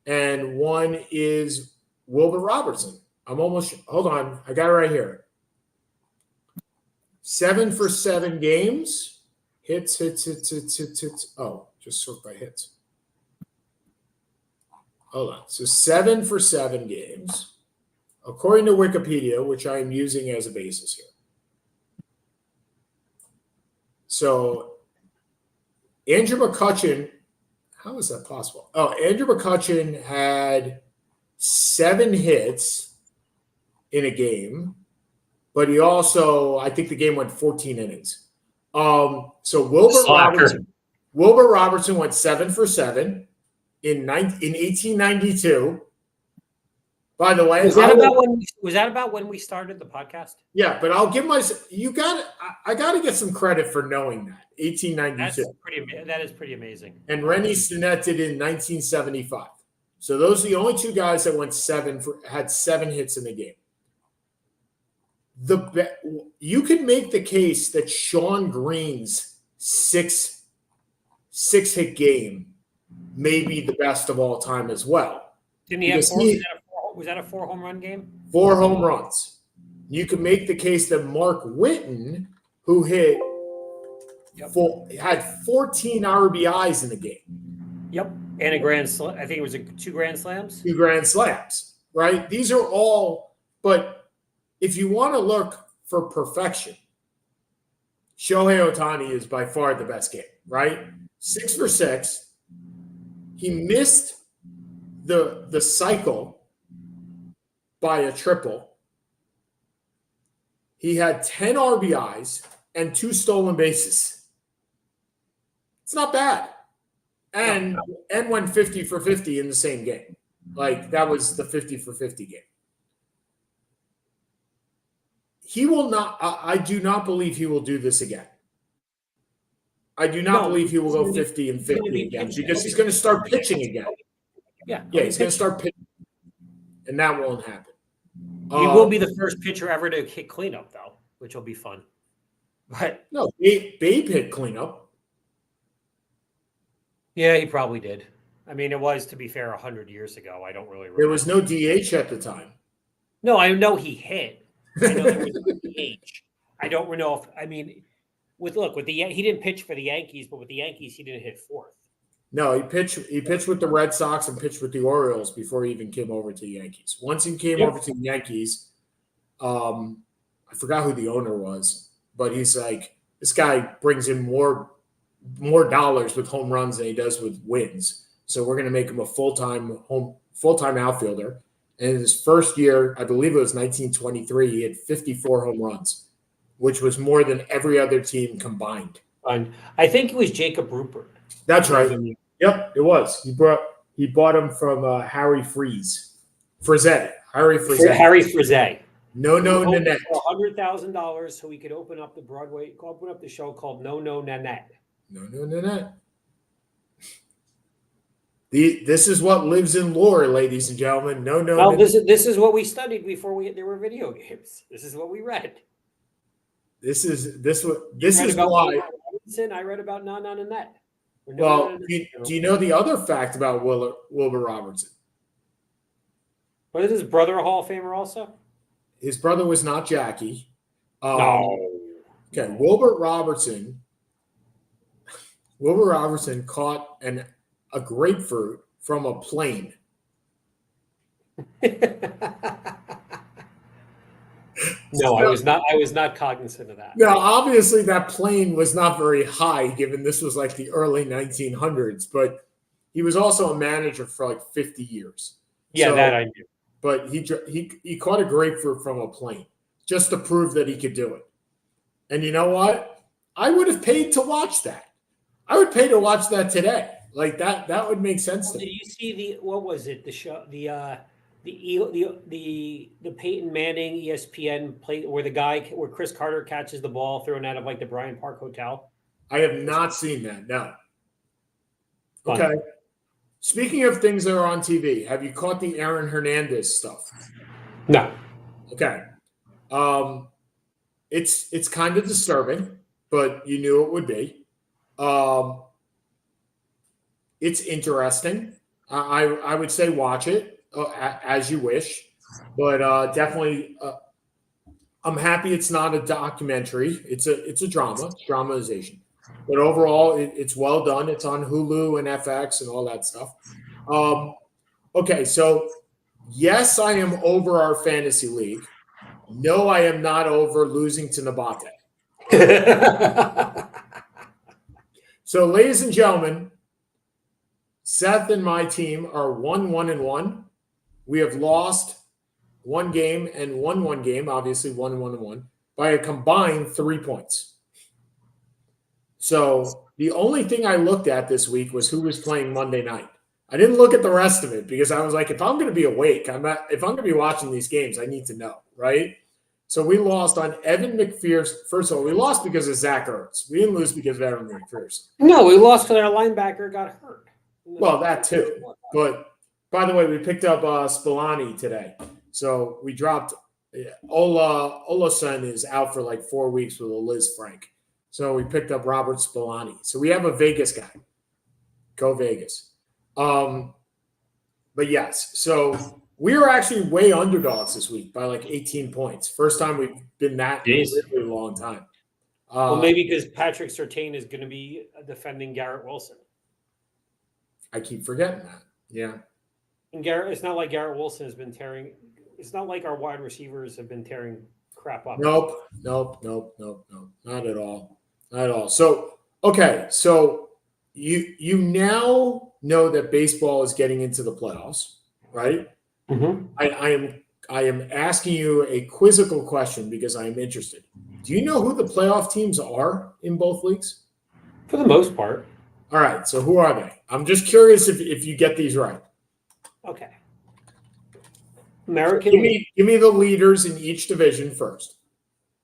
and one is Wilbur Robertson. Hold on. I got it right here. 7 for 7 games. Hits. Oh, just sort by hits. Hold on. So 7 for 7 games, according to Wikipedia, which I am using as a basis here. So Andrew McCutchen, how is that possible? Oh, Andrew McCutchen had 7 hits in a game, but he also, I think the game went 14 innings. So Wilbur Robertson went 7 for 7 in 1892. By the way, was that about when we started the podcast? Yeah, but I'll give I got to get some credit for knowing that 1892. That is pretty amazing. And Rene Stinnett did in 1975. So those are the only 2 guys that had 7 hits in the game. You can make the case that Sean Green's 6 hit game may be the best of all time as well. Didn't he have 4? Was that a 4 home run game? 4 home runs. You can make the case that Mark Whitten, who had 14 RBIs in the game. Yep. And a grand slam. I think it was 2 grand slams. 2 grand slams, right? These are all, but if you want to look for perfection, Shohei Ohtani is by far the best game, right? 6 for 6. He missed the cycle by a triple. He had 10 RBIs and 2 stolen bases. It's not bad. And went 50 for 50 in the same game. Like, that was the 50 for 50 game. He will not, I do not believe he will do this again. I do not believe he will go 50 and 50 again because he's going to start pitching again. Yeah, he's going to start pitching. And that won't happen. He will be the first pitcher ever to hit cleanup, though, which will be fun. But no, Babe hit cleanup. Yeah, he probably did. I mean, it was, to be fair, 100 years ago. I don't really remember. There was no DH at the time. No, I know he hit. I know there was no DH. I don't know if, I mean, he didn't pitch for the Yankees, but with the Yankees, he didn't hit 4th. No, he pitched with the Red Sox and pitched with the Orioles before he even came over to the Yankees. Once he came over to the Yankees, I forgot who the owner was, but he's like, this guy brings in more dollars with home runs than he does with wins. So we're going to make him a full-time outfielder. And in his first year, I believe it was 1923, he had 54 home runs, which was more than every other team combined. I think it was Jacob Rupert. That's right. Yep, it was. He bought him from Harry Frise. Harry Frise. No, Nanette. For $100,000 so we could open up the show called No Nanette. No, Nanette. This is what lives in lore, ladies and gentlemen. No. Well, this is what we studied before there were video games. This is what we read. This is why. I read about No Nanette. Well, do you know the other fact about Wilbur Robertson? But is his brother a Hall of Famer also? His brother was not Jackie. No. Okay, Wilbur Robertson caught a grapefruit from a plane. No, I was not cognizant of that. No, obviously that plane was not very high, given this was like the early 1900s. But he was also a manager for like 50 years. Yeah, that I knew. But he caught a grapefruit from a plane just to prove that he could do it. And you know what? I would have paid to watch that. I would pay to watch that today. Like that would make sense to me. Did you see what was it? The show, the Peyton Manning ESPN play where Chris Carter catches the ball thrown out of like the Bryant Park Hotel? I have not seen that. No. Fun. Okay. Speaking of things that are on TV, have you caught the Aaron Hernandez stuff? No. Okay. It's kind of disturbing, but you knew it would be. It's interesting. I would say watch it as you wish, but definitely, I'm happy it's not a documentary. It's a dramatization. But overall, it's well done. It's on Hulu and FX and all that stuff. Okay, so yes, I am over our fantasy league. No, I am not over losing to Nabate. So, ladies and gentlemen, Seth and my team are 1-1-1. We have lost one game and won one game, obviously 1-1-1, by a combined 3 points. So the only thing I looked at this week was who was playing Monday night. I didn't look at the rest of it because I was like, if I'm going to be awake, if I'm going to be watching these games, I need to know, right? So we lost on Evan McPherson. First of all, we lost because of Zach Ertz. We didn't lose because of Evan McPherson. No, we lost because our linebacker got hurt. Well, that too. But by the way, we picked up Spillane today. So we dropped Olason is out for like 4 weeks with a Liz Frank. So we picked up Robert Spillane. So we have a Vegas guy. Go Vegas. But yes, so we were actually way underdogs this week by like 18 points. First time we've been that in a really long time. Well, maybe because Patrick Surtain is going to be defending Garrett Wilson. I keep forgetting that. Yeah. And it's not like Garrett Wilson has been tearing. It's not like our wide receivers have been tearing crap up. Nope. Not at all. Not at all. So, okay. So you now know that baseball is getting into the playoffs, right? Mm-hmm. I am asking you a quizzical question because I am interested. Do you know who the playoff teams are in both leagues? For the most part. All right. So who are they? I'm just curious if you get these right. Okay. American. Give me the leaders in each division first.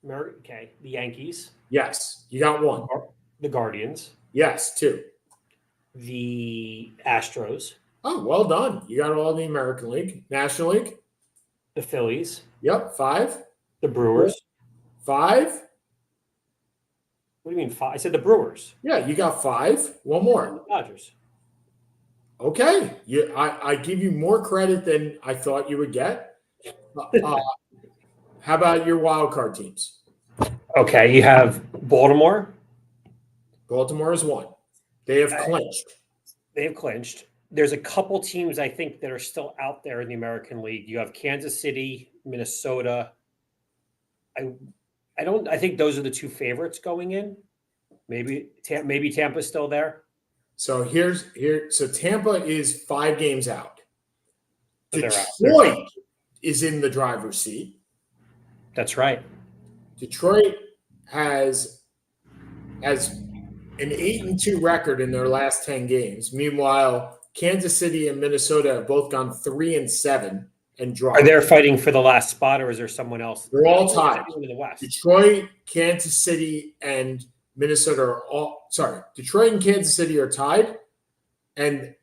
Okay. The Yankees. Yes. You got one. The Guardians. Yes. Two. The Astros. Oh, well done. You got all the American League. National League. The Phillies. Yep. 5. The Brewers. 5. What do you mean 5? I said the Brewers. Yeah, you got 5. One more. The Dodgers. Okay. I give you more credit than I thought you would get. How about your wild card teams? Okay, you have Baltimore. Baltimore is 1. They have clinched. They have clinched. There's a couple teams I think that are still out there in the American League. You have Kansas City, Minnesota. I think those are the 2 favorites going in. Maybe Tampa's still there. So so Tampa is 5 games out. So Detroit is in the driver's seat. That's right. Detroit has an 8-2 record in their last 10 games. Meanwhile, Kansas City and Minnesota have both gone 3-7 and dropped. Are they fighting for the last spot, or is there someone else? They're all tied. In the West. Detroit, Kansas City, and Minnesota are all Detroit and Kansas City are tied, and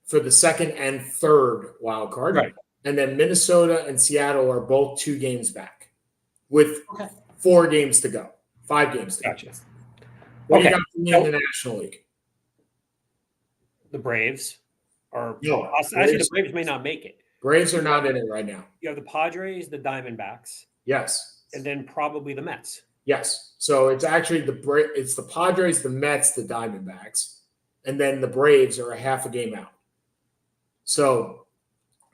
for the second and third wild card. Right. And then Minnesota and Seattle are both 2 games back, with 4 games to go, 5 games to go. Gotcha. What do you got for me in the National League? The Braves are the Braves may not make it. Braves are not in it right now. You have the Padres, the Diamondbacks. Yes. And then probably the Mets. Yes. So it's actually it's the Padres, the Mets, the Diamondbacks, and then the Braves are a half a game out. So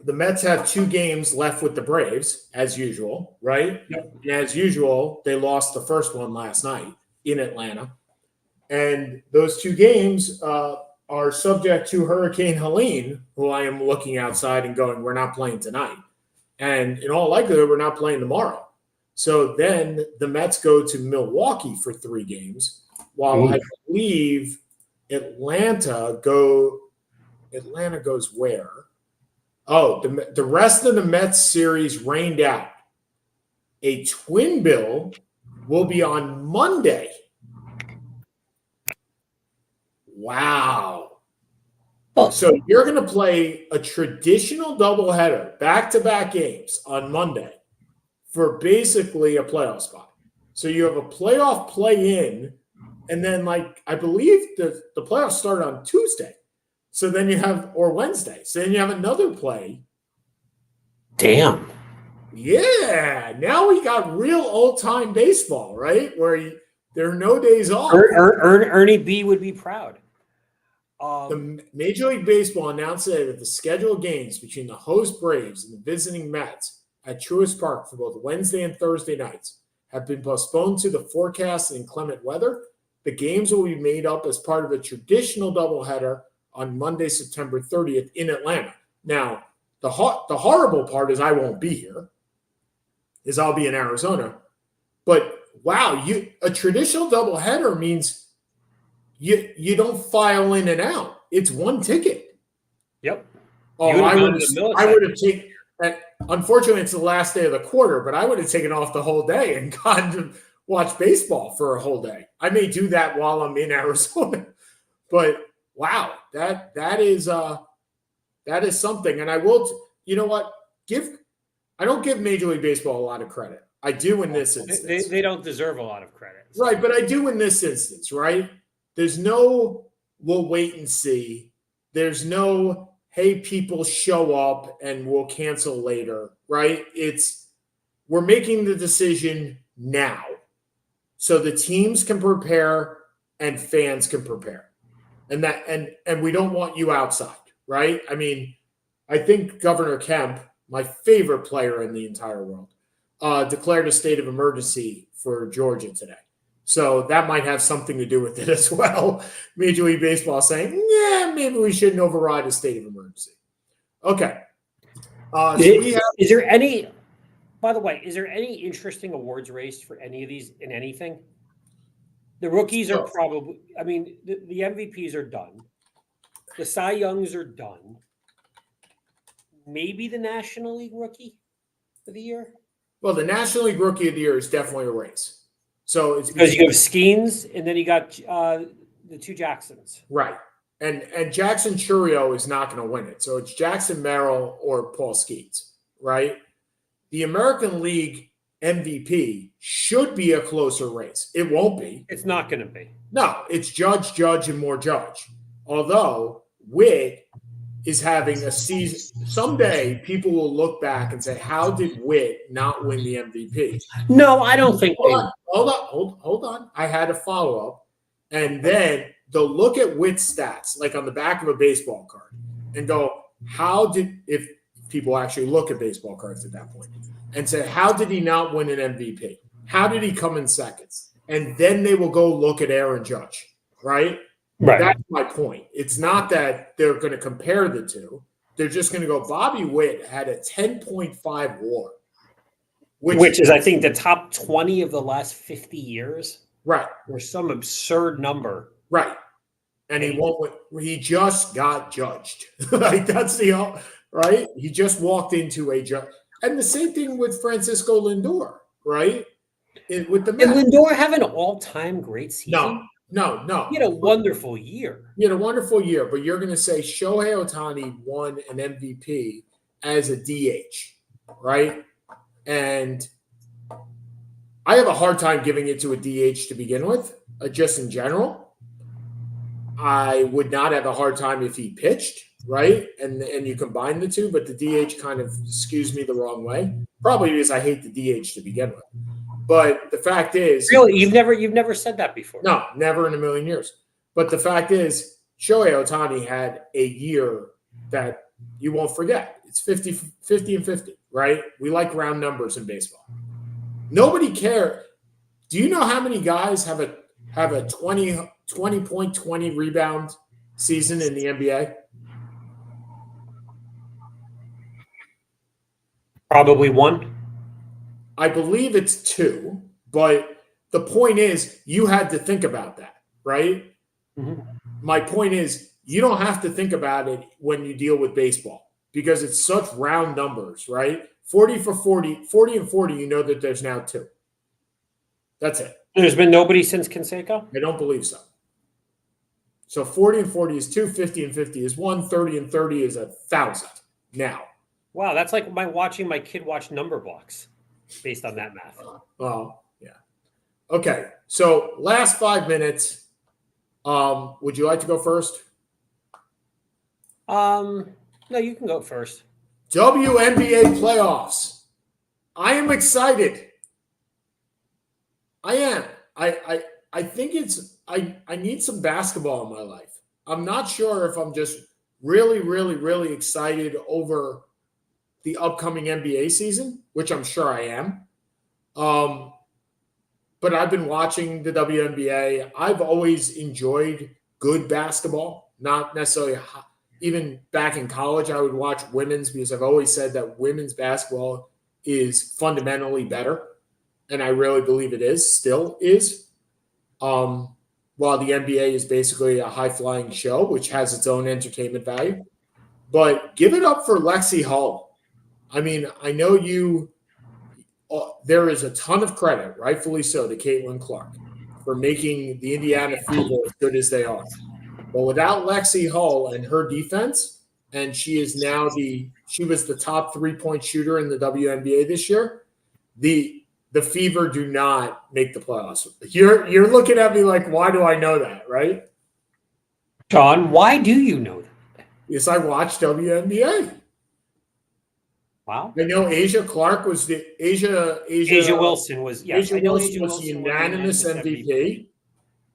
the Mets have 2 games left with the Braves, as usual, right? Yep. And as usual, they lost the first one last night in Atlanta. And those 2 games are subject to Hurricane Helene, who I am looking outside and going, we're not playing tonight. And in all likelihood, we're not playing tomorrow. So then the Mets go to Milwaukee for 3 games, while I believe Atlanta goes where? Oh, the rest of the Mets series rained out. A twin bill will be on Monday. Wow. Well, So you're going to play a traditional doubleheader, back-to-back games on Monday for basically a playoff spot. So you have a playoff play-in, and then, I believe the playoffs start on Tuesday. So then you have, or Wednesday. So then you have another play. damn. Yeah. Now we got real old-time baseball, right? Where there are no days off. Ernie B would be proud. The Major League Baseball announced today that the scheduled games between the host Braves and the visiting Mets at Truist Park for both Wednesday and Thursday nights have been postponed to the forecast and inclement weather. The games will be made up as part of a traditional doubleheader on Monday, September 30th in Atlanta. Now, the horrible part is I won't be here, is I'll be in Arizona. But wow, a traditional doubleheader means you don't file in and out. It's one ticket. Yep. Oh, I would have taken. Unfortunately, it's the last day of the quarter, but I would have taken off the whole day and gone to watch baseball for a whole day. I may do that while I'm in Arizona, but wow, that is something. And I will, you know what? I don't give Major League Baseball a lot of credit. I do in this instance. They don't deserve a lot of credit. So. Right, but I do in this instance, right? There's no, we'll wait and see. There's no, hey, people show up and we'll cancel later, right? We're making the decision now so the teams can prepare and fans can prepare. And we don't want you outside, right? I mean, I think Governor Kemp, my favorite player in the entire world, declared a state of emergency for Georgia today. So that might have something to do with it as well. Major League Baseball saying, yeah, maybe we shouldn't override a state of emergency. Okay. Is there any, by the way, is there any interesting awards race for any of these in anything? The rookies are probably, I mean, the MVPs are done. The Cy Youngs are done. Maybe the National League Rookie of the Year? Well, the National League Rookie of the Year is definitely a race. So it's because you have Skeens and then you got the two Jacksons. Right. And Jackson Churio is not going to win it. So it's Jackson Merrill or Paul Skeens, right? The American League MVP should be a closer race. It won't be. It's not going to be. No, it's Judge, and more Judge. Although Witt is having a season. Someday people will look back and say, how did Witt not win the MVP? No, I don't think. Hold on. I had a follow-up. And then they'll look at Witt's stats, like on the back of a baseball card, and go, if people actually look at baseball cards at that point, and say, how did he not win an MVP? How did he come in second? And then they will go look at Aaron Judge, right? Right. That's my point. It's not that they're going to compare the two. They're just going to go, Bobby Witt had a 10.5 WAR. Which is, I think, the top 20 of the last 50 years. Right. Or some absurd number. Right. And he just got judged. Like that's right? He just walked into a judge. And the same thing with Francisco Lindor, right? With the Mets. Did Lindor have an all-time great season? No. He had a wonderful year. He had a wonderful year, but you're going to say Shohei Ohtani won an MVP as a DH, right? And I have a hard time giving it to a DH to begin with, just in general. I would not have a hard time if he pitched, right? And you combine the two, but the DH kind of skews me the wrong way. Probably because I hate the DH to begin with. But the fact is, really, you've never said that before. No, never in a million years. But the fact is, Shohei Ohtani had a year that you won't forget. It's 50 and 50, right? We like round numbers in baseball. Nobody cares. Do you know how many guys have a 20.20 rebound season in the NBA? Probably one. I believe it's two, but the point is you had to think about that, right? Mm-hmm. My point is you don't have to think about it when you deal with baseball. because it's such round numbers, right? 40 for 40, 40 and 40, you know that there's now 2. That's it. There's been nobody since Canseco? I don't believe so. So 40 and 40 is 2, 50 and 50 is 1, 30 and 30 is 1,000 now. Wow, that's like watching my kid watch number blocks based on that math. Well, yeah. Okay, so last 5 minutes. Would you like to go first? No, you can go first. WNBA playoffs. I am excited. I am. I think I need some basketball in my life. I'm not sure if I'm just really, really, really excited over the upcoming NBA season, which I'm sure I am. But I've been watching the WNBA. I've always enjoyed good basketball, not necessarily even back in college. I would watch women's because I've always said that women's basketball is fundamentally better. And I really believe it is, still is. While the NBA is basically a high-flying show, which has its own entertainment value. But give it up for Lexi Hull. I mean, I know there is a ton of credit, rightfully so, to Caitlin Clark for making the Indiana Fever as good as they are. But without Lexi Hull and her defense, and she was the top 3-point shooter in the WNBA this year, the Fever do not make the playoffs. You're looking at me like, why do I know that, right? Sean, why do you know that? Yes, I watched WNBA. Wow. I know Asia Clark was Asia Wilson was, yes. Asia Wilson was the unanimous MVP.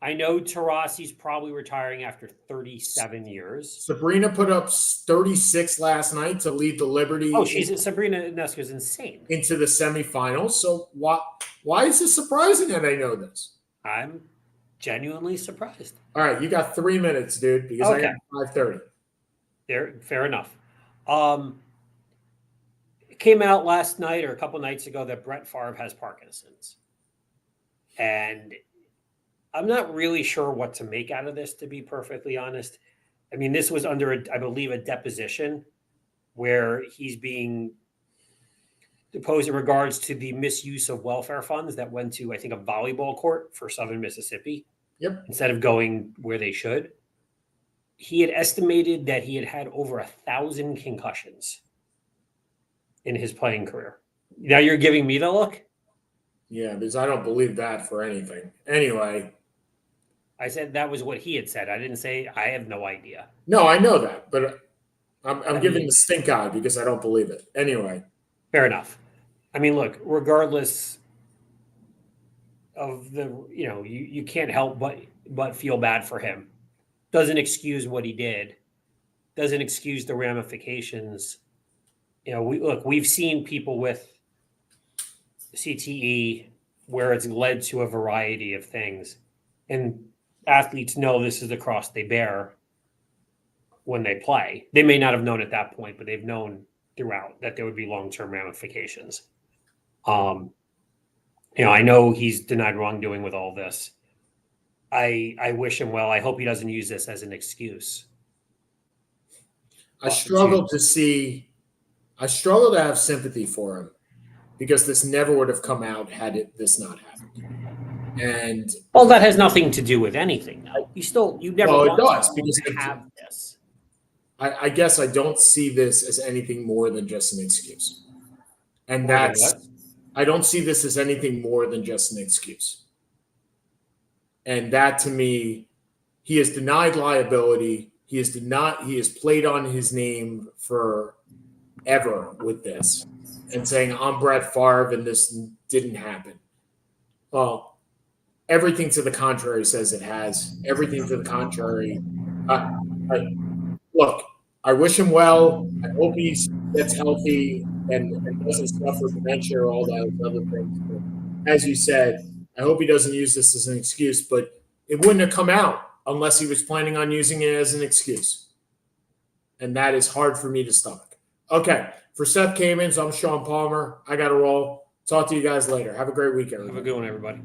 I know Taurasi's probably retiring after 37 years. Sabrina put up 36 last night to lead the Liberty. Oh, Sabrina Ionescu's insane. Into the semifinals. So why is this surprising that I know this? I'm genuinely surprised. All right, you got 3 minutes, dude, because I got 5:30. Fair enough. It came out last night or a couple nights ago that Brett Favre has Parkinson's. And I'm not really sure what to make out of this, to be perfectly honest. I mean, this was under, I believe, a deposition where he's being deposed in regards to the misuse of welfare funds that went to, I think, a volleyball court for Southern Mississippi. Yep. Instead of going where they should. He had estimated that he had over 1,000 concussions in his playing career. Now you're giving me the look? Yeah, because I don't believe that for anything. Anyway. I said that was what he had said. I didn't say I have no idea. No, I know that, but I'm giving the stink eye because I don't believe it. Anyway. Fair enough. I mean, look, regardless of you can't help but feel bad for him. Doesn't excuse what he did. Doesn't excuse the ramifications. We've seen people with CTE where it's led to a variety of things. And athletes know this is the cross they bear when they play. They may not have known at that point, but they've known throughout that there would be long-term ramifications. I know he's denied wrongdoing with all this. I wish him well. I hope he doesn't use this as an excuse. I struggle to have sympathy for him because this never would have come out had this not happened. And that has nothing to do with anything. You never. Well, it does because to have this. I guess I don't see this as anything more than just an excuse, and I don't see this as anything more than just an excuse. And that to me, he has denied liability. He has played on his name forever with this and saying, I'm Brett Favre and this didn't happen. Well, everything to the contrary says it has. Everything to the contrary. Look, I wish him well. I hope he gets healthy and doesn't suffer dementia or all those other things. But as you said, I hope he doesn't use this as an excuse, but it wouldn't have come out unless he was planning on using it as an excuse. And that is hard for me to stomach. Okay, for Seth Kamens, I'm Sean Palmer. I got to roll. Talk to you guys later. Have a great weekend. Have a good one, everybody. Yeah.